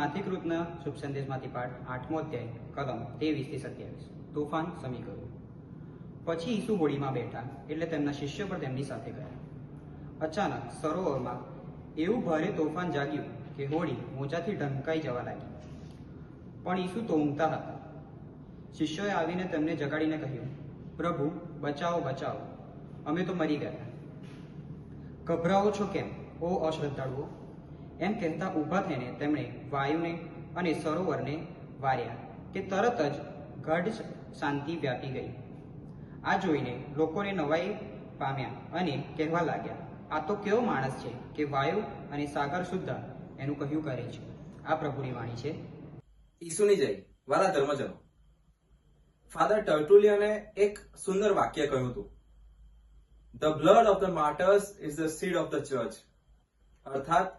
માથિકૃતના શુભ સંદેશમાંથી પાઠ 8મો અધ્યાય કલમ 23-27 તોફાન સમી ગયું. પછી ઈસુ હોડીમાં બેઠા એટલે તેમના શિષ્યો પણ તેમની સાથે ગયા. અચાનક સરોવરમાં એવું ભારે તોફાન જાગ્યું કે હોડી મોજાથી ઢંકાઈ જવા લાગી. પણ ઈસુ તો ઊંઘતા હતા. શિષ્યોએ આવીને તેમને જગાડીને કહ્યું, પ્રભુ, બચાવો, બચાવો, અમે તો મરી ગયા. ગભરાઓ છો કેમ, ઓ અશ્રદ્ધાળુઓ? એમ કહેતા ઊભા થઈને તેમણે વાયુને અને સરોવરને વાર્યા કે તરત જ ગાઢ શાંતિ વ્યાપી ગઈ. આ જોઈને લોકોને નવાઈ પામ્યા અને કહેવા લાગ્યા, આ તો કેવો માણસ છે કે વાયુ અને સાગર સુદ્ધા એનું કહ્યું કરે છે. આ પ્રભુની વાણી છે. ઈસુની જય. વાલા ધર્મજનો, ફાધર ટર્ટુલિયને એક સુંદર વાક્ય કહ્યું હતું, the blood of the martyrs is the seed of the church. અર્થાત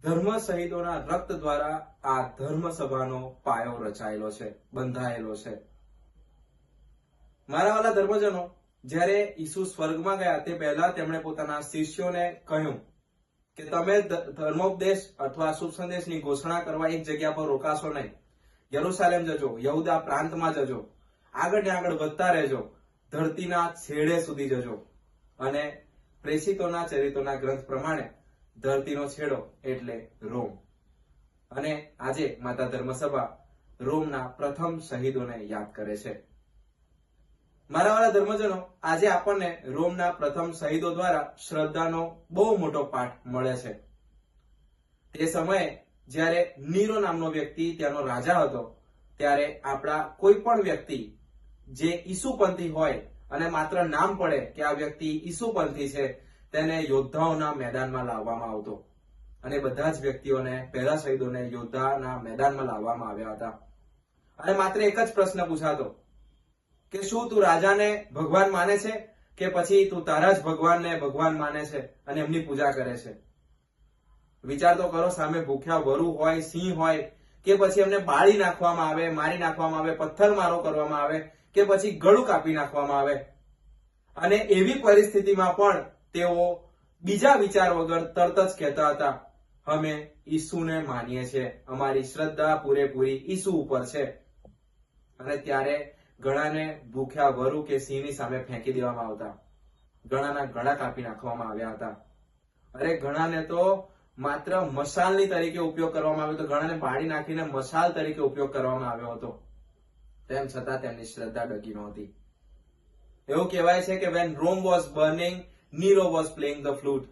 ધર્મ શહીદોના રક્ત દ્વારા આ ધર્મ સભાનો પાયો રચાયેલો છે, બંધાયેલો છે. મારા વાલા ધર્મજનો, જ્યારે ઈસુ સ્વર્ગમાં ગયા તે પહેલા તેમણે પોતાના શિષ્યોને કહ્યું કે તમે ધર્મોપદેશ અથવા શુભ સંદેશની ઘોષણા કરવા એક જગ્યા પર રોકાશો નહીં. યરુશાલેમ જજો, યહૂદા પ્રાંતમાં જજો, આગળ ને આગળ વધતા રહેજો, ધરતીના છેડે સુધી જજો. અને પ્રેષિતોના ચરિત્રોના ગ્રંથ પ્રમાણે ધરતીનો છેડો એટલે રોમ. અને આજે માતા ધર્મસભા રોમના પ્રથમ શહીદોને યાદ કરે છે. મારા વાળા ધર્મજનો, આજે આપણને રોમના પ્રથમ શહીદો દ્વારા શ્રદ્ધાનો બહુ મોટો પાઠ મળે છે. તે સમયે જ્યારે નીરો નામનો વ્યક્તિ ત્યાંનો રાજા હતો, ત્યારે આપણા કોઈ પણ વ્યક્તિ જે ઈસુપંથી હોય અને માત્ર નામ પડે કે આ વ્યક્તિ ઈસુપંથી છે, તેને યોદ્ધાઓના મેદાનમાં લાવવામાં આવતો. અને બધા જ વ્યક્તિઓને, પહેલા શહીદોને યોદ્ધાના મેદાનમાં લાવવામાં આવ્યા હતા. અને માત્ર એક જ પ્રશ્ન પૂછાતો કે શું તું રાજાને ભગવાન માને છે કે પછી તું તારા જ ભગવાનને ભગવાન માને છે અને એમની પૂજા કરે છે? વિચાર તો કરો, સામે ભૂખ્યા વરુ હોય, સિંહ હોય, કે પછી એમને બાળી નાખવામાં આવે, મારી નાખવામાં આવે, પથ્થરમારો કરવામાં આવે, કે પછી ગળું કાપી નાખવામાં આવે. અને એવી પરિસ્થિતિમાં પણ તેઓ બીજા વિચાર વગર તરત જ કહેતા હતા, અમે ઈસુને માનીએ છીએ, અમારી શ્રદ્ધા પૂરેપૂરી ઈસુ ઉપર છે. અને ત્યારે ઘણાને ભૂખ્યા વરુ કે સિંહની સામે ફેંકી દેવામાં આવતા, ઘણાના ગળા કાપી નાખવામાં આવ્યા હતા. અરે ઘણાને તો માત્ર મશાલની તરીકે ઉપયોગ કરવામાં આવ્યો હતો, ઘણાને બાળી નાખીને મશાલ તરીકે ઉપયોગ કરવામાં આવ્યો હતો. તેમ છતાં તેમની શ્રદ્ધા ડગી નહોતી. એવું કહેવાય છે કે when Rome was burning, Nero was playing the flute.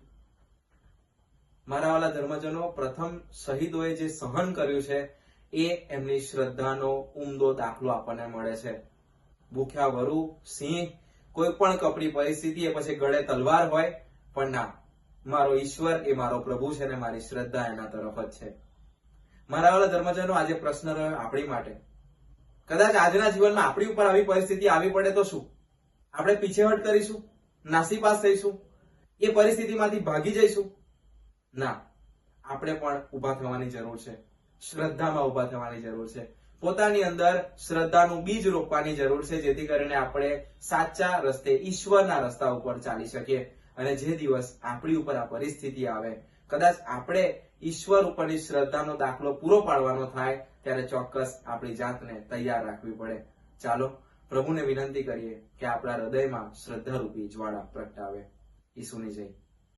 મારા વાલા ધર્મજનો, પ્રથમ શહીદોએ જે સહન કર્યું છે એ એમની શ્રદ્ધાનો ઉમદો દાખલો આપણને મળે છે. ભૂખ્યા વરુ, સિંહ, કોઈ પણ કપડી પરિસ્થિતિ, એ પછી ગળે તલવાર હોય, પણ ના, મારો ઈશ્વર એ મારો પ્રભુ છે અને મારી શ્રદ્ધા એના તરફ જ છે. મારા વાલા ધર્મજનો, આજે પ્રશ્ન રહ્યો આપણી માટે, કદાચ આજના જીવનમાં આપણી ઉપર આવી પરિસ્થિતિ આવી પડે તો શું? આપણે પીછેહટ કરીશું? નાસીપાસ થઈશું? એ પરિસ્થિતિમાંથી ભાગી જઈશું? ના, આપણે પણ ઉભા થવાની જરૂર છે. શ્રદ્ધામાં ઉભા થવાની જરૂર છે. પોતાની અંદર શ્રદ્ધાનું બીજ રોપવાની જરૂર છે, જેથી કરીને આપણે સાચા રસ્તે, ઈશ્વરના રસ્તા ઉપર ચાલી શકીએ. અને જે દિવસ આપણી ઉપર આ પરિસ્થિતિ આવે, કદાચ આપણે ઈશ્વર ઉપરની શ્રદ્ધાનો દાખલો પૂરો પાડવાનો થાય, ત્યારે ચોક્કસ આપણી જાતને તૈયાર રાખવી પડે. ચાલો પ્રભુને વિનંતી કરીએ કે આપણા હૃદયમાં શ્રદ્ધારૂપી જ્વાળા પ્રગટાવે. ઈસુની જય.